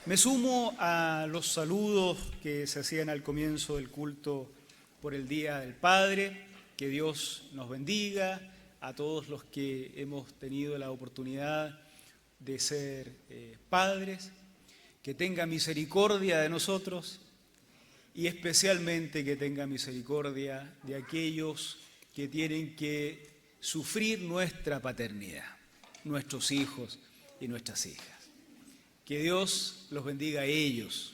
Me sumo a los saludos que se hacían al comienzo del culto por el Día del Padre. Que Dios nos bendiga a todos los que hemos tenido la oportunidad de ser padres, que tenga misericordia de nosotros y especialmente que tenga misericordia de aquellos que tienen que sufrir nuestra paternidad, nuestros hijos y nuestras hijas. Que Dios los bendiga a ellos,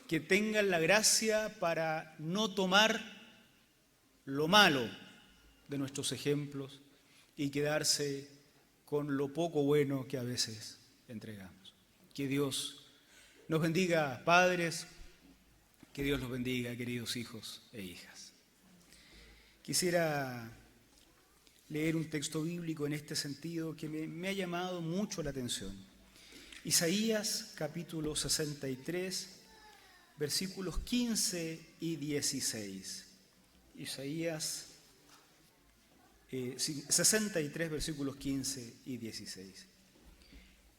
que tengan la gracia para no tomar lo malo de nuestros ejemplos y quedarse con lo poco bueno que a veces entregamos. Que Dios nos bendiga, padres, que Dios los bendiga, queridos hijos e hijas. Quisiera leer un texto bíblico en este sentido que me ha llamado mucho la atención. Isaías capítulo 63, versículos 15 y 16. Isaías 63, versículos 15 y 16.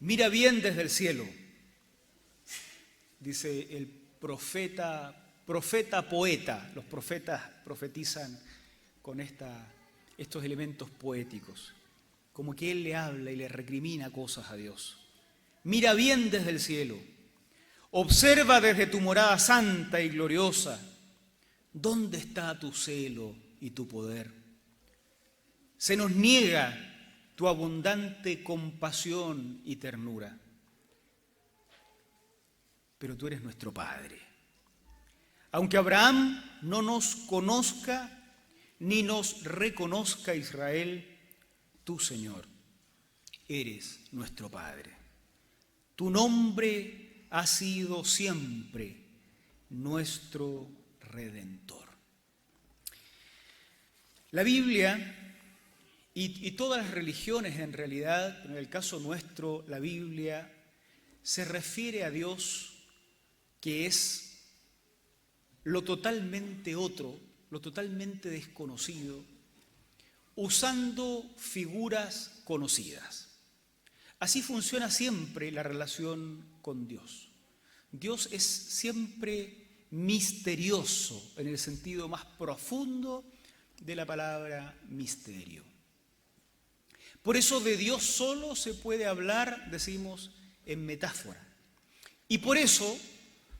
Mira bien desde el cielo, dice el poeta. Los profetas profetizan con estos elementos poéticos, como que él le habla y le recrimina cosas a Dios. Mira bien desde el cielo, observa desde tu morada santa y gloriosa, ¿dónde está tu celo y tu poder? Se nos niega tu abundante compasión y ternura, pero tú eres nuestro Padre. Aunque Abraham no nos conozca ni nos reconozca Israel, tú, Señor, eres nuestro Padre. Tu nombre ha sido siempre nuestro Redentor. La Biblia y todas las religiones en realidad, en el caso nuestro, la Biblia se refiere a Dios que es lo totalmente otro, lo totalmente desconocido, usando figuras conocidas. Así funciona siempre la relación con Dios. Dios es siempre misterioso en el sentido más profundo de la palabra misterio. Por eso de Dios solo se puede hablar, decimos, en metáfora. Y por eso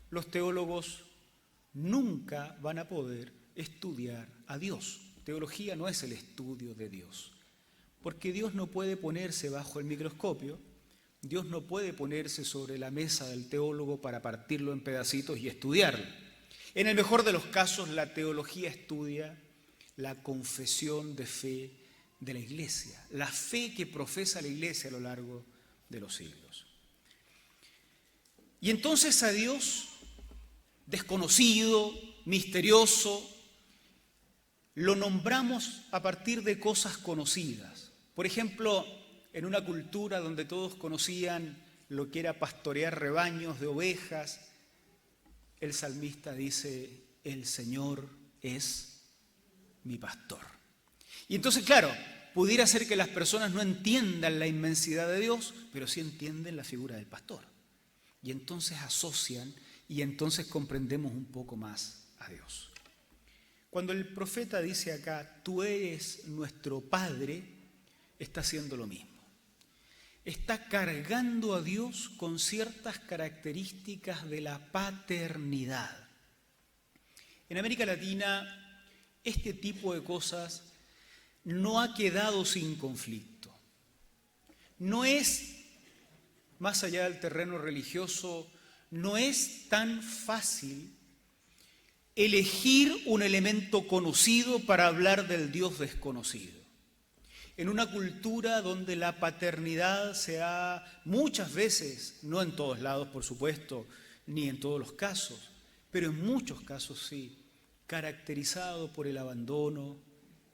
los teólogos nunca van a poder estudiar a Dios. Teología no es el estudio de Dios. Porque Dios no puede ponerse bajo el microscopio, Dios no puede ponerse sobre la mesa del teólogo para partirlo en pedacitos y estudiarlo. En el mejor de los casos, la teología estudia la confesión de fe de la Iglesia, la fe que profesa la Iglesia a lo largo de los siglos. Y entonces a Dios, desconocido, misterioso, lo nombramos a partir de cosas conocidas. Por ejemplo, en una cultura donde todos conocían lo que era pastorear rebaños de ovejas, el salmista dice, el Señor es mi pastor. Y entonces, claro, pudiera ser que las personas no entiendan la inmensidad de Dios, pero sí entienden la figura del pastor. Y entonces asocian y entonces comprendemos un poco más a Dios. Cuando el profeta dice acá, tú eres nuestro Padre, está haciendo lo mismo. Está cargando a Dios con ciertas características de la paternidad. En América Latina, este tipo de cosas no ha quedado sin conflicto. No es, más allá del terreno religioso, no es tan fácil elegir un elemento conocido para hablar del Dios desconocido. En una cultura donde la paternidad se ha muchas veces, no en todos lados por supuesto, ni en todos los casos, pero en muchos casos sí, caracterizado por el abandono,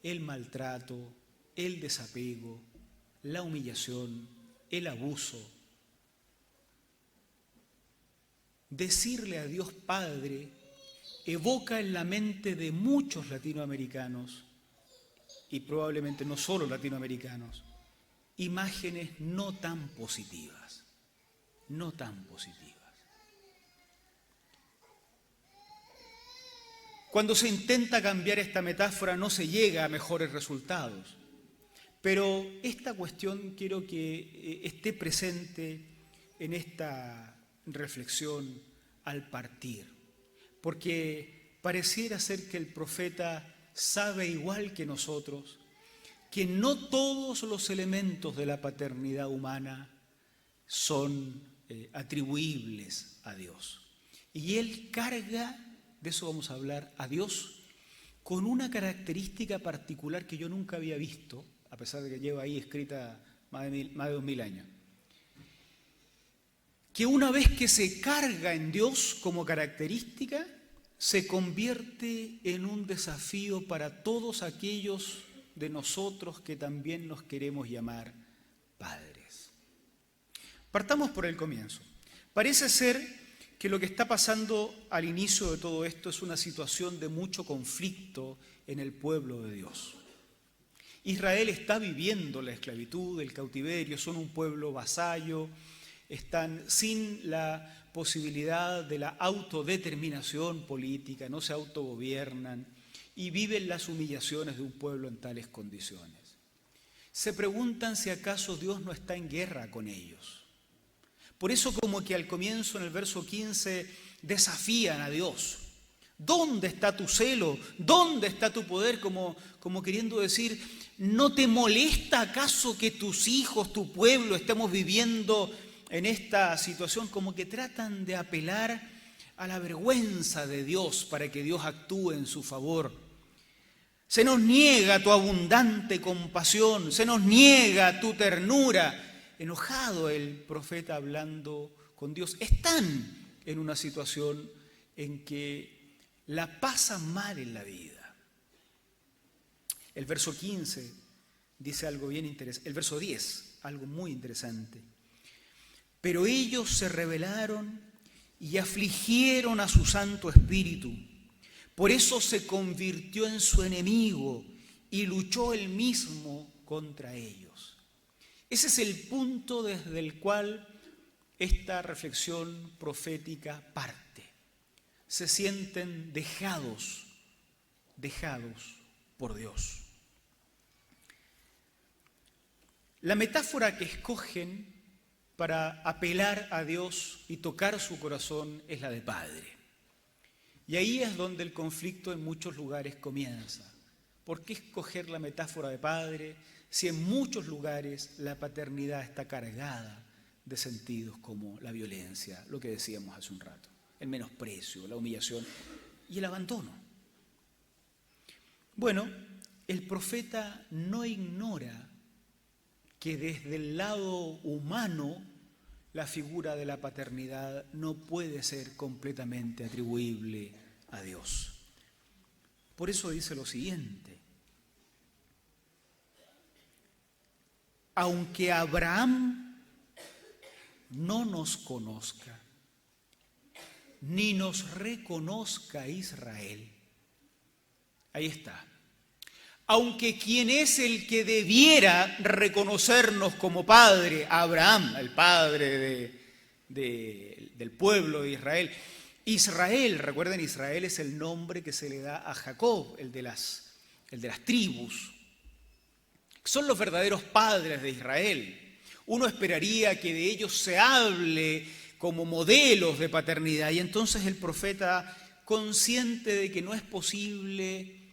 el maltrato, el desapego, la humillación, el abuso. Decirle a Dios Padre evoca en la mente de muchos latinoamericanos, y probablemente no solo latinoamericanos, imágenes no tan positivas. Cuando se intenta cambiar esta metáfora no se llega a mejores resultados. Pero esta cuestión quiero que esté presente en esta reflexión al partir, porque pareciera ser que el profeta sabe igual que nosotros que no todos los elementos de la paternidad humana son atribuibles a Dios. Y él carga, de eso vamos a hablar, a Dios con una característica particular que yo nunca había visto, a pesar de que lleva ahí escrita más de 2000 años. Que una vez que se carga en Dios como característica, se convierte en un desafío para todos aquellos de nosotros que también nos queremos llamar padres. Partamos por el comienzo. Parece ser que lo que está pasando al inicio de todo esto es una situación de mucho conflicto en el pueblo de Dios. Israel está viviendo la esclavitud, el cautiverio, son un pueblo vasallo, están sin la posibilidad de la autodeterminación política, no se autogobiernan y viven las humillaciones de un pueblo en tales condiciones. Se preguntan si acaso Dios no está en guerra con ellos. Por eso como que al comienzo, en el verso 15, desafían a Dios. ¿Dónde está tu celo? ¿Dónde está tu poder? Como queriendo decir, ¿no te molesta acaso que tus hijos, tu pueblo, estemos viviendo en esta situación? Como que tratan de apelar a la vergüenza de Dios para que Dios actúe en su favor. Se nos niega tu abundante compasión, se nos niega tu ternura. Enojado el profeta hablando con Dios. Están en una situación en que la pasan mal en la vida. El verso 15 dice algo bien interesante. El verso 10, algo muy interesante. Pero ellos se rebelaron y afligieron a su Santo Espíritu. Por eso se convirtió en su enemigo y luchó él mismo contra ellos. Ese es el punto desde el cual esta reflexión profética parte. Se sienten dejados por Dios. La metáfora que escogen para apelar a Dios y tocar su corazón es la de padre. Y ahí es donde el conflicto en muchos lugares comienza. ¿Por qué escoger la metáfora de padre si en muchos lugares la paternidad está cargada de sentidos como la violencia, lo que decíamos hace un rato, el menosprecio, la humillación y el abandono? Bueno, el profeta no ignora que desde el lado humano la figura de la paternidad no puede ser completamente atribuible a Dios. Por eso dice lo siguiente: aunque Abraham no nos conozca, ni nos reconozca Israel, ahí está. Aunque quien es el que debiera reconocernos como padre, Abraham, el padre del pueblo de Israel. Israel, recuerden, Israel es el nombre que se le da a Jacob, el de las tribus. Son los verdaderos padres de Israel. Uno esperaría que de ellos se hable como modelos de paternidad. Y entonces el profeta, consciente de que no es posible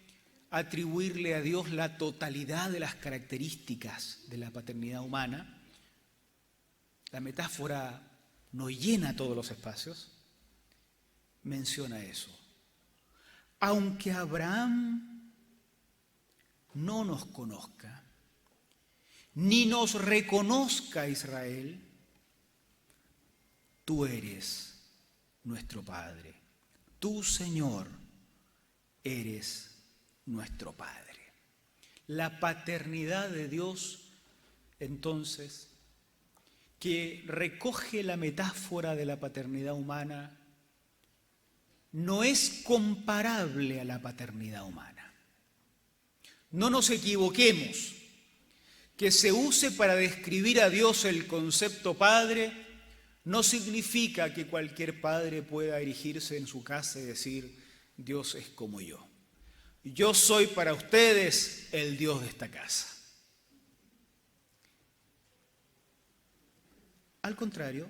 atribuirle a Dios la totalidad de las características de la paternidad humana, la metáfora no llena todos los espacios, menciona eso. Aunque Abraham no nos conozca, ni nos reconozca Israel, tú eres nuestro Padre. Tú, Señor, eres nuestro Padre. La paternidad de Dios, entonces, que recoge la metáfora de la paternidad humana, no es comparable a la paternidad humana. No nos equivoquemos. Que se use para describir a Dios el concepto padre no significa que cualquier padre pueda erigirse en su casa y decir: Dios es como yo. Yo soy para ustedes el Dios de esta casa. Al contrario,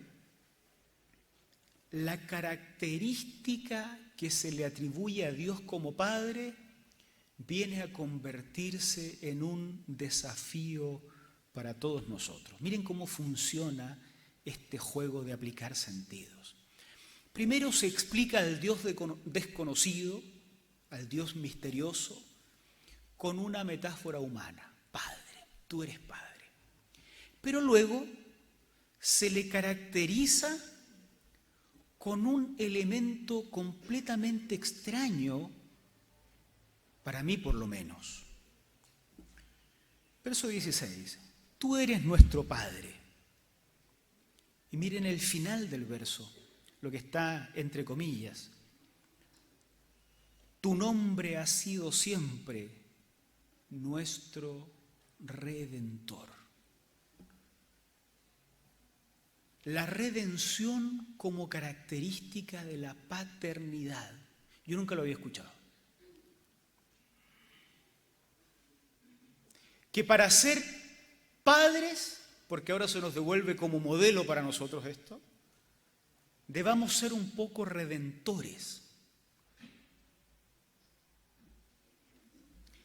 la característica que se le atribuye a Dios como Padre viene a convertirse en un desafío para todos nosotros. Miren cómo funciona este juego de aplicar sentidos. Primero se explica al Dios desconocido, al Dios misterioso, con una metáfora humana. Padre, tú eres Padre. Pero luego se le caracteriza con un elemento completamente extraño, para mí por lo menos. Verso 16, tú eres nuestro Padre. Y miren el final del verso, lo que está entre comillas. Tu nombre ha sido siempre nuestro Redentor. La redención como característica de la paternidad. Yo nunca lo había escuchado. Que para ser padres, porque ahora se nos devuelve como modelo para nosotros esto, debamos ser un poco redentores.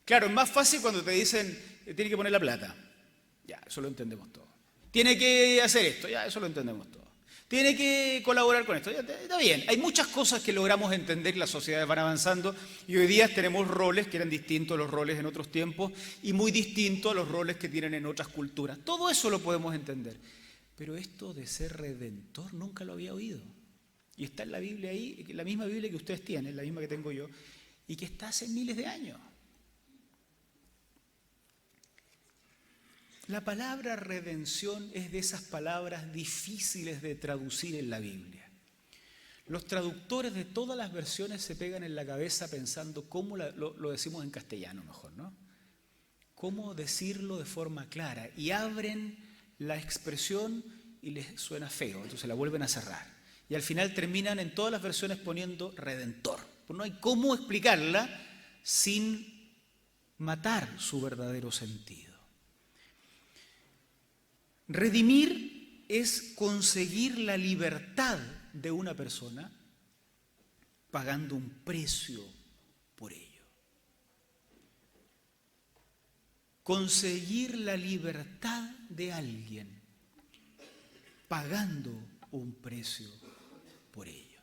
Claro, es más fácil cuando te dicen, tiene que poner la plata. Ya, eso lo entendemos todos. Tiene que hacer esto, ya, eso lo entendemos todos. Tiene que colaborar con esto, ya, está bien. Hay muchas cosas que logramos entender y las sociedades van avanzando y hoy día tenemos roles que eran distintos a los roles en otros tiempos y muy distintos a los roles que tienen en otras culturas. Todo eso lo podemos entender. Pero esto de ser redentor nunca lo había oído. Y está en la Biblia ahí, la misma Biblia que ustedes tienen, la misma que tengo yo, y que está hace miles de años. La palabra redención es de esas palabras difíciles de traducir en la Biblia. Los traductores de todas las versiones se pegan en la cabeza pensando cómo lo decimos en castellano mejor, ¿no? Cómo decirlo de forma clara y abren la expresión y les suena feo, entonces la vuelven a cerrar. Y al final terminan en todas las versiones poniendo redentor. Pues no hay cómo explicarla sin matar su verdadero sentido. Redimir es conseguir la libertad de una persona pagando un precio por ello. Conseguir la libertad de alguien pagando un precio por ello.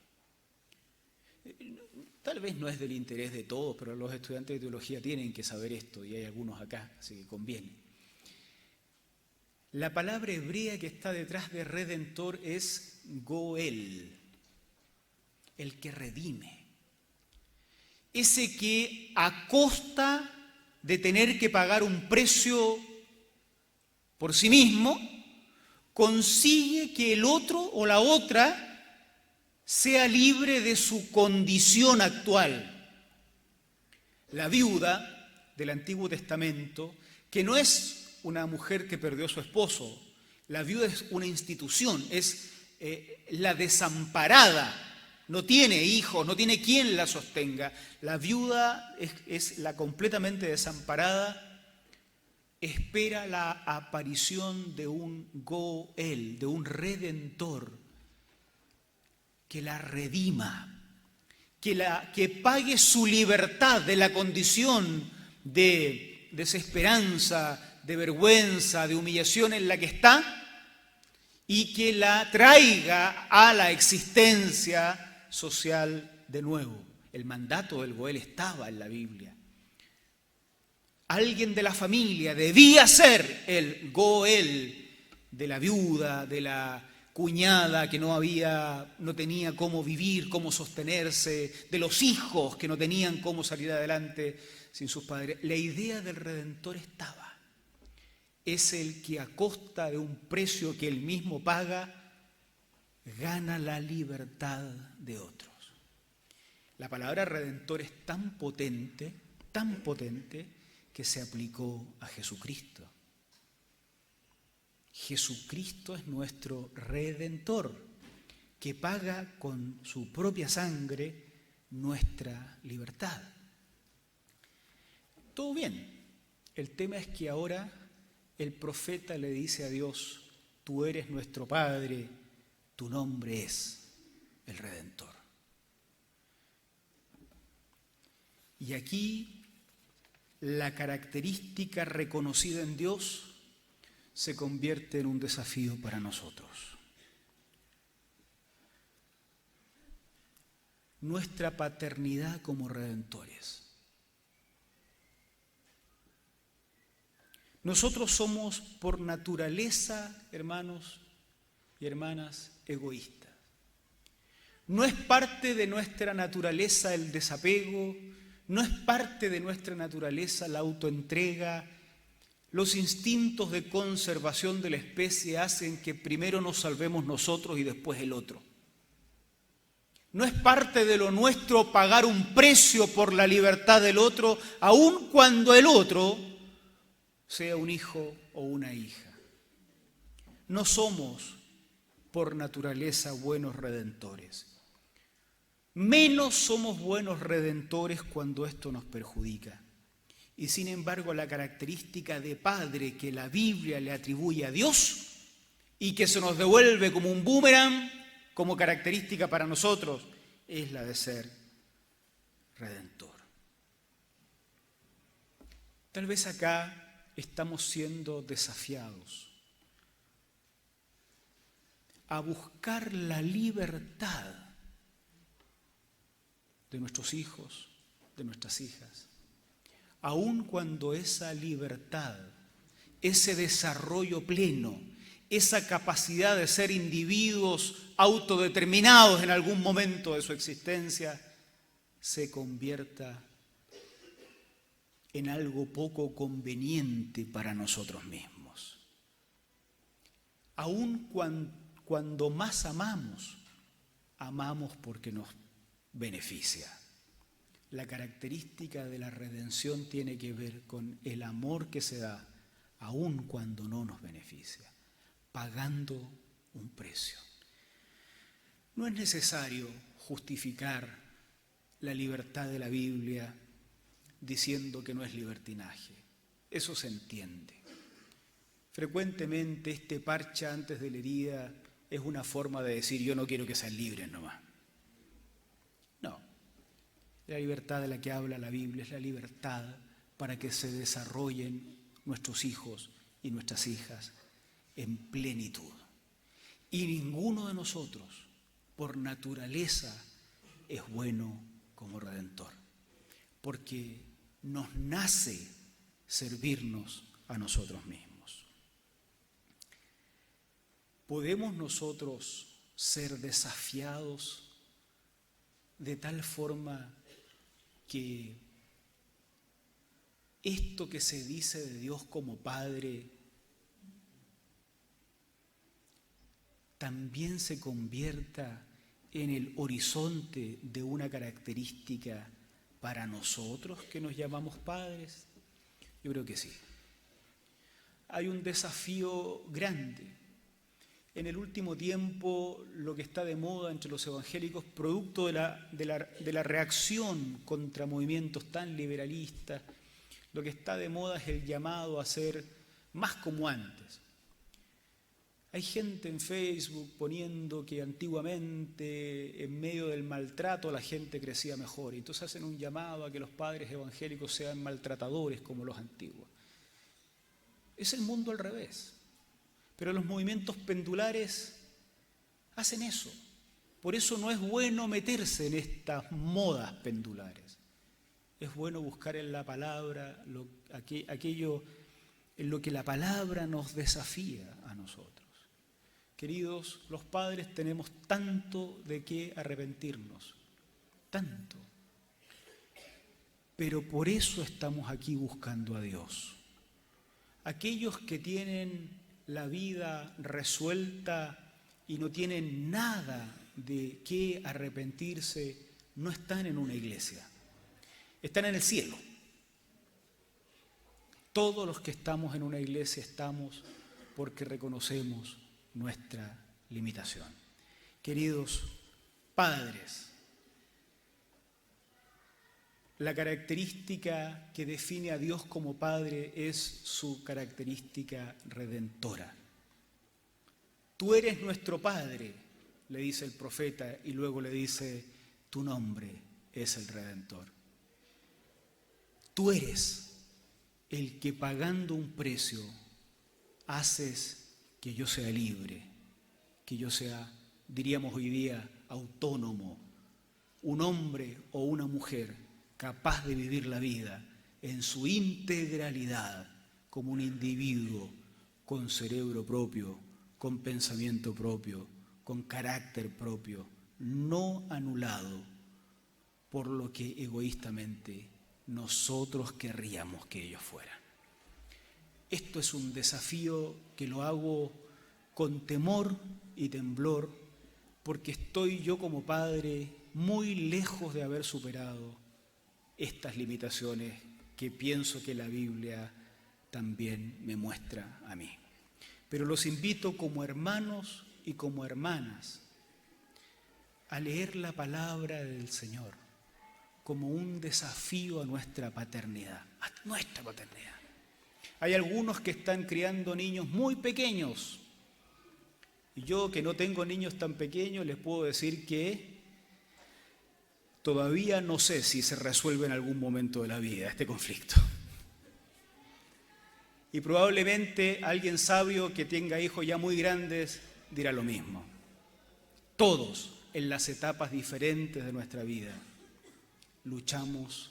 Tal vez no es del interés de todos, pero los estudiantes de teología tienen que saber esto y hay algunos acá, así que conviene. La palabra hebrea que está detrás de redentor es goel, el que redime. Ese que a costa de tener que pagar un precio por sí mismo, consigue que el otro o la otra sea libre de su condición actual. La viuda del Antiguo Testamento, que no es una mujer que perdió a su esposo. La viuda es una institución, es la desamparada, no tiene hijos, no tiene quien la sostenga. La viuda es la completamente desamparada, espera la aparición de un goel, de un redentor, que la redima, que pague su libertad de la condición de desesperanza, de vergüenza, de humillación en la que está y que la traiga a la existencia social de nuevo. El mandato del goel estaba en la Biblia. Alguien de la familia debía ser el goel de la viuda, de la cuñada que no tenía cómo vivir, cómo sostenerse, de los hijos que no tenían cómo salir adelante sin sus padres. La idea del redentor estaba. Es el que a costa de un precio que él mismo paga, gana la libertad de otros. La palabra redentor es tan potente, que se aplicó a Jesucristo. Jesucristo es nuestro redentor, que paga con su propia sangre nuestra libertad. Todo bien. El tema es que ahora el profeta le dice a Dios: tú eres nuestro Padre, tu nombre es el Redentor. Y aquí la característica reconocida en Dios se convierte en un desafío para nosotros. Nuestra paternidad como redentores. Nosotros somos por naturaleza, hermanos y hermanas, egoístas. No es parte de nuestra naturaleza el desapego, no es parte de nuestra naturaleza la autoentrega. Los instintos de conservación de la especie hacen que primero nos salvemos nosotros y después el otro. No es parte de lo nuestro pagar un precio por la libertad del otro, aun cuando el otro sea un hijo o una hija. No somos por naturaleza buenos redentores. Menos somos buenos redentores cuando esto nos perjudica. Y sin embargo, la característica de padre que la Biblia le atribuye a Dios y que se nos devuelve como un boomerang, como característica para nosotros, es la de ser redentor. Tal vez acá estamos siendo desafiados a buscar la libertad de nuestros hijos, de nuestras hijas, aun cuando esa libertad, ese desarrollo pleno, esa capacidad de ser individuos autodeterminados en algún momento de su existencia, se convierta en algo poco conveniente para nosotros mismos. Aun cuando más amamos, amamos porque nos beneficia. La característica de la redención tiene que ver con el amor que se da, aun cuando no nos beneficia, pagando un precio. No es necesario justificar la libertad de la Biblia diciendo que no es libertinaje. Eso se entiende. Frecuentemente este parche antes de la herida es una forma de decir: yo no quiero que sean libres nomás. No. La libertad de la que habla la Biblia es la libertad para que se desarrollen nuestros hijos y nuestras hijas en plenitud. Y ninguno de nosotros, por naturaleza, es bueno como redentor, porque nos nace servirnos a nosotros mismos. ¿Podemos nosotros ser desafiados de tal forma que esto que se dice de Dios como Padre también se convierta en el horizonte de una característica para nosotros que nos llamamos padres? Yo creo que sí. Hay un desafío grande. En el último tiempo, lo que está de moda entre los evangélicos, producto de la reacción contra movimientos tan liberalistas, lo que está de moda es el llamado a ser más como antes. Hay gente en Facebook poniendo que antiguamente, en medio del maltrato, la gente crecía mejor. Y entonces hacen un llamado a que los padres evangélicos sean maltratadores como los antiguos. Es el mundo al revés. Pero los movimientos pendulares hacen eso. Por eso no es bueno meterse en estas modas pendulares. Es bueno buscar en la palabra aquello en lo que la palabra nos desafía a nosotros. Queridos, los padres tenemos tanto de qué arrepentirnos, tanto. Pero por eso estamos aquí buscando a Dios. Aquellos que tienen la vida resuelta y no tienen nada de qué arrepentirse, no están en una iglesia, están en el cielo. Todos los que estamos en una iglesia estamos porque reconocemos nuestra limitación. Queridos padres, La característica que define a Dios como Padre es su característica redentora. Tú eres nuestro Padre, le dice el profeta, y luego le dice, tu nombre es el Redentor. Tú eres el que pagando un precio haces que yo sea libre, que yo sea, diríamos hoy día, autónomo, un hombre o una mujer capaz de vivir la vida en su integralidad como un individuo con cerebro propio, con pensamiento propio, con carácter propio, no anulado por lo que egoístamente nosotros querríamos que ellos fueran. Esto es un desafío que lo hago con temor y temblor, porque estoy yo como padre muy lejos de haber superado estas limitaciones que pienso que la Biblia también me muestra a mí. Pero los invito como hermanos y como hermanas a leer la palabra del Señor como un desafío a nuestra paternidad, a nuestra paternidad. Hay algunos que están criando niños muy pequeños. Y yo, que no tengo niños tan pequeños, les puedo decir que todavía no sé si se resuelve en algún momento de la vida este conflicto. Y probablemente alguien sabio que tenga hijos ya muy grandes dirá lo mismo. Todos, en las etapas diferentes de nuestra vida, luchamos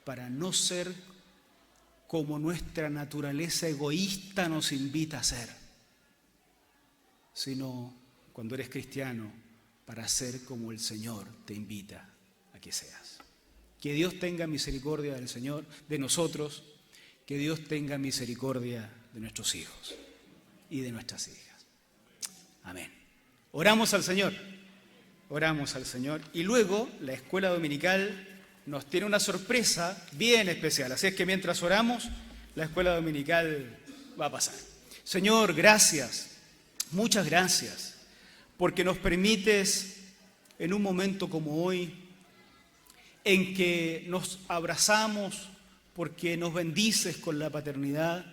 para no ser como nuestra naturaleza egoísta nos invita a ser, sino, cuando eres cristiano, para ser como el Señor te invita a que seas. Que Dios tenga misericordia del Señor, de nosotros, que Dios tenga misericordia de nuestros hijos y de nuestras hijas. Amén. Oramos al Señor, y luego la escuela dominical nos tiene una sorpresa bien especial. Así es que mientras oramos, la escuela dominical va a pasar. Señor, gracias, muchas gracias, porque nos permites en un momento como hoy, en que nos abrazamos, porque nos bendices con la paternidad,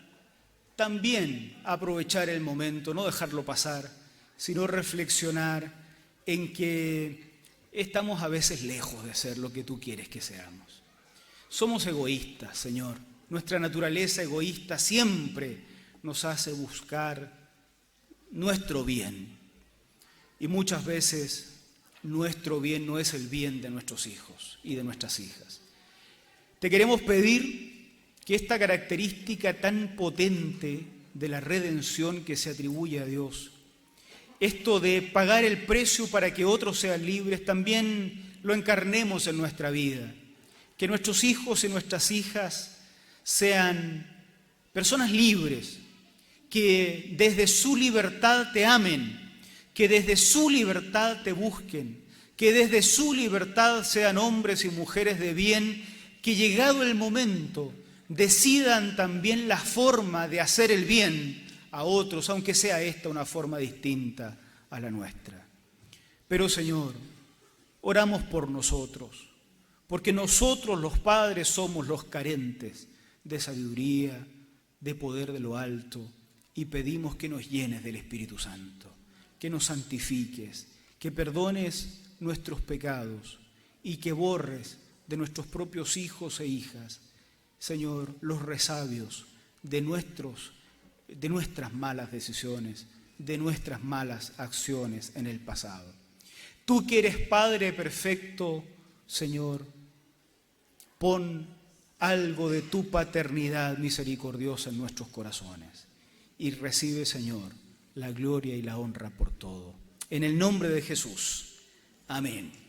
también aprovechar el momento, no dejarlo pasar, sino reflexionar en que estamos a veces lejos de ser lo que tú quieres que seamos. Somos egoístas, Señor. Nuestra naturaleza egoísta siempre nos hace buscar nuestro bien. Y muchas veces nuestro bien no es el bien de nuestros hijos y de nuestras hijas. Te queremos pedir que esta característica tan potente de la redención que se atribuye a Dios, esto de pagar el precio para que otros sean libres, también lo encarnemos en nuestra vida. Que nuestros hijos y nuestras hijas sean personas libres, que desde su libertad te amen, que desde su libertad te busquen, que desde su libertad sean hombres y mujeres de bien, que llegado el momento decidan también la forma de hacer el bien a otros, aunque sea esta una forma distinta a la nuestra. Pero Señor, oramos por nosotros, porque nosotros los padres somos los carentes de sabiduría, de poder de lo alto, y pedimos que nos llenes del Espíritu Santo, que nos santifiques, que perdones nuestros pecados y que borres de nuestros propios hijos e hijas, Señor, los resabios de nuestras malas decisiones, de nuestras malas acciones en el pasado. Tú que eres Padre perfecto, Señor, pon algo de tu paternidad misericordiosa en nuestros corazones y recibe, Señor, la gloria y la honra por todo. En el nombre de Jesús. Amén.